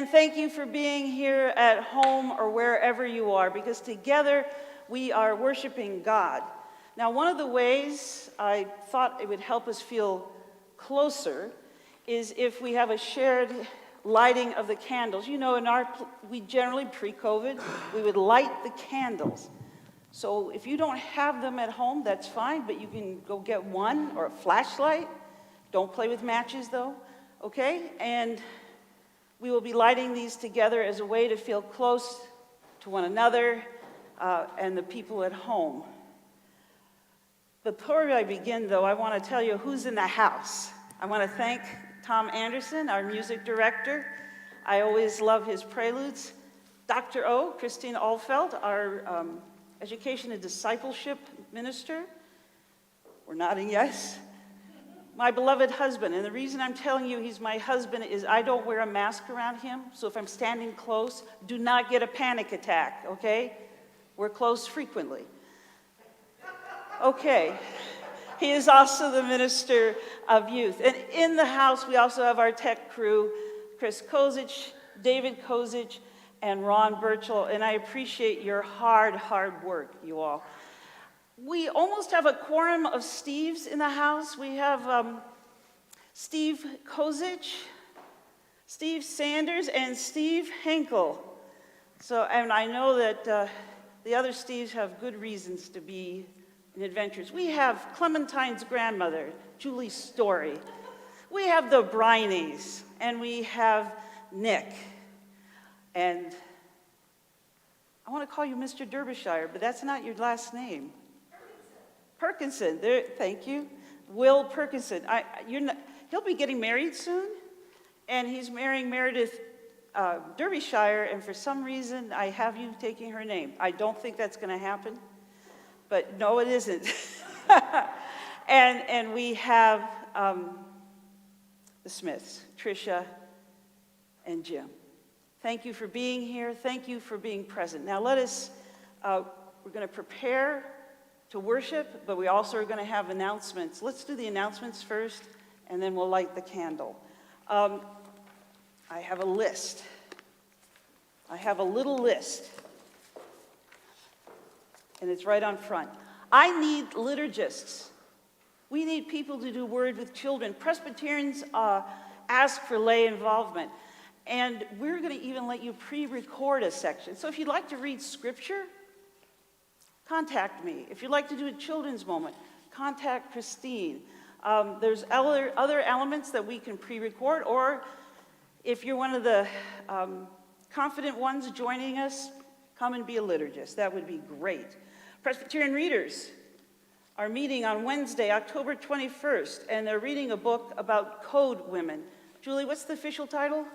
And thank you for being here at home or wherever you are, because together we are worshiping God. Now, one of the ways I thought it would help us feel closer is if we have a shared lighting of the candles. You know, we generally, pre-COVID, we would light the candles. So if you don't have them at home, that's fine, but you can go get one or a flashlight. Don't play with matches, though, okay? And we will be lighting these together as a way to feel close to one another and the people at home. Before I begin, though, I want to tell you who's in the house. I want to thank Tom Anderson, our music director. I always love his preludes. Dr. O, Christine Alfeld, our education and discipleship minister. We're nodding yes. My beloved husband, and the reason I'm telling you he's my husband is I don't wear a mask around him, so if I'm standing close, do not get a panic attack, okay? We're close frequently. Okay, he is also the minister of youth. And in the house, we also have our tech crew, Chris Kozich, David Kozich, and Ron Burchell, and I appreciate your hard work, you all. We almost have a quorum of Steves in the house. We have Steve Kozich, Steve Sanders, and Steve Henkel. So, and I know that the other Steves have good reasons to be in adventures. We have Clementine's grandmother, Julie Story. We have the Brineys, and we have Nick. And I want to call you Mr. Derbyshire, but that's not your last name. Perkinson, there, thank you. Will Perkinson. He'll be getting married soon, and he's marrying Meredith Derbyshire, and for some reason, I have you taking her name. I don't think that's going to happen, but no, it isn't. and we have the Smiths, Tricia and Jim. Thank you for being here. Thank you for being present. Now let us, we're going to prepare to worship, but we also are going to have announcements. Let's do the announcements first, and then we'll light the candle. I have a list. I have a little list, and it's right on front. I need liturgists. We need people to do Word with children. Presbyterians ask for lay involvement, and we're going to even let you pre-record a section. So if you'd like to read Scripture, contact me. If you'd like to do a children's moment, contact Christine. There's other elements that we can pre-record, or if you're one of the confident ones joining us, come and be a liturgist. That would be great. Presbyterian readers are meeting on Wednesday, October 21st, and they're reading a book about code women. Julie, what's the official title?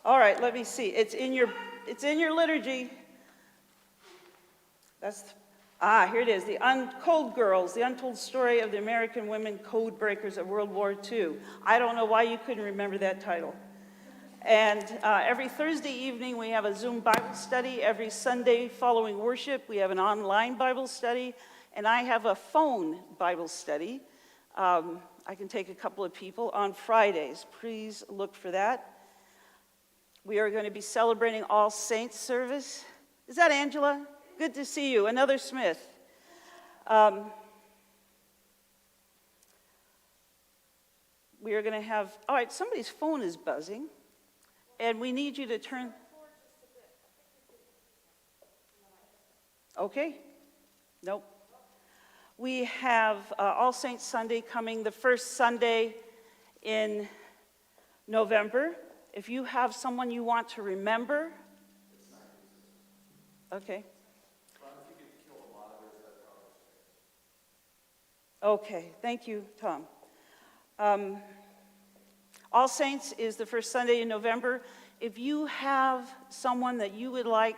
All right, let me see. It's in your liturgy. Here it is. The Code Girls, the untold story of the American women code breakers of World War II. I don't know why you couldn't remember that title. And every Thursday evening, we have a Zoom Bible study. Every Sunday following worship, we have an online Bible study. And I have a phone Bible study. I can take a couple of people on Fridays. Please look for that. We are going to be celebrating All Saints service. Is that Angela? Good to see you. Another Smith. We are going to have, all right, somebody's phone is buzzing, and we need you to turn. Okay. Nope. We have All Saints Sunday coming the first Sunday in November. If you have someone you want to remember, okay. Okay, thank you, Tom. All Saints is the first Sunday in November. If you have someone that you would like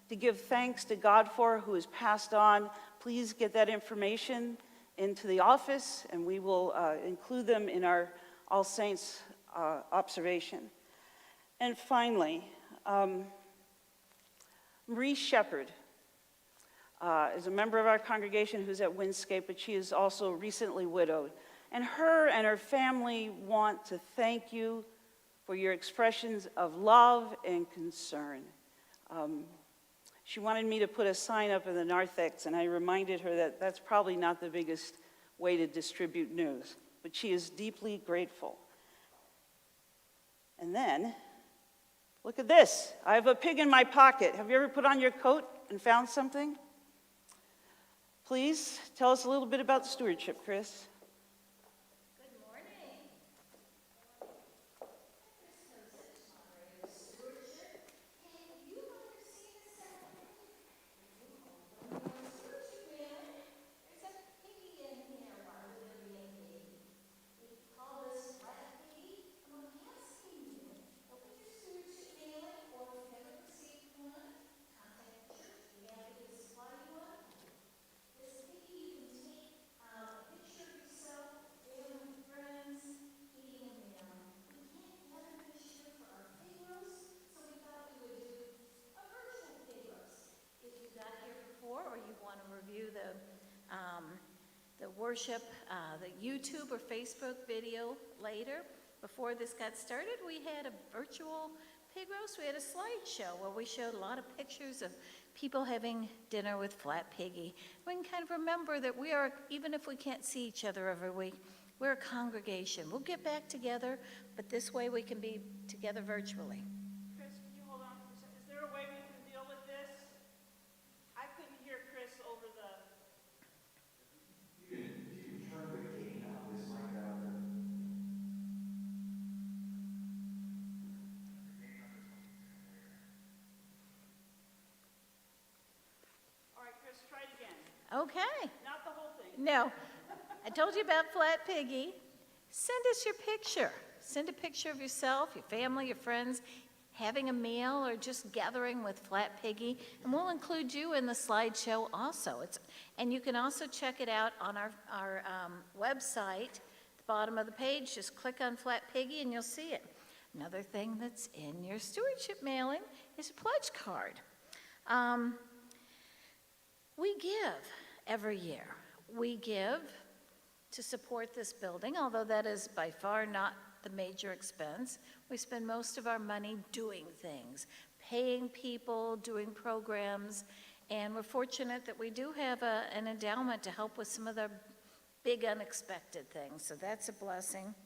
to give thanks to God for who has passed on, please get that information into the office, and we will include them in our All Saints observation. And finally, Marie Shepherd is a member of our congregation who's at Windscape, but she is also recently widowed. And her family want to thank you for your expressions of love and concern. She wanted me to put a sign up in the narthex, and I reminded her that that's probably not the biggest way to distribute news, but she is deeply grateful. And then, look at this. I have a pig in my pocket. Have you ever put on your coat and found something? Please tell us a little bit about stewardship, Chris. Or you want to review the worship, the YouTube or Facebook video later. Before this got started, we had a virtual pig roast. We had a slideshow where we showed a lot of pictures of people having dinner with Flat Piggy. We can kind of remember that we are, even if we can't see each other every week, we're a congregation. We'll get back together, but this way we can be together virtually. Chris, can you hold on for a second? Is there a way we can deal with this? I couldn't hear Chris over the... You can turn the gain on this mic up. All right, Chris, try it again. Okay. Not the whole thing. No, I told you about Flat Piggy. Send us your picture. Send a picture of yourself, your family, your friends, having a meal or just gathering with Flat Piggy, and we'll include you in the slideshow also. And you can also check it out on our website, the bottom of the page. Just click on Flat Piggy and you'll see it. Another thing that's in your stewardship mailing is a pledge card. We give every year. We give to support this building, although that is by far not the major expense. We spend most of our money doing things, paying people, doing programs, and we're fortunate that we do have an endowment to help with some of the big unexpected things, so that's a blessing.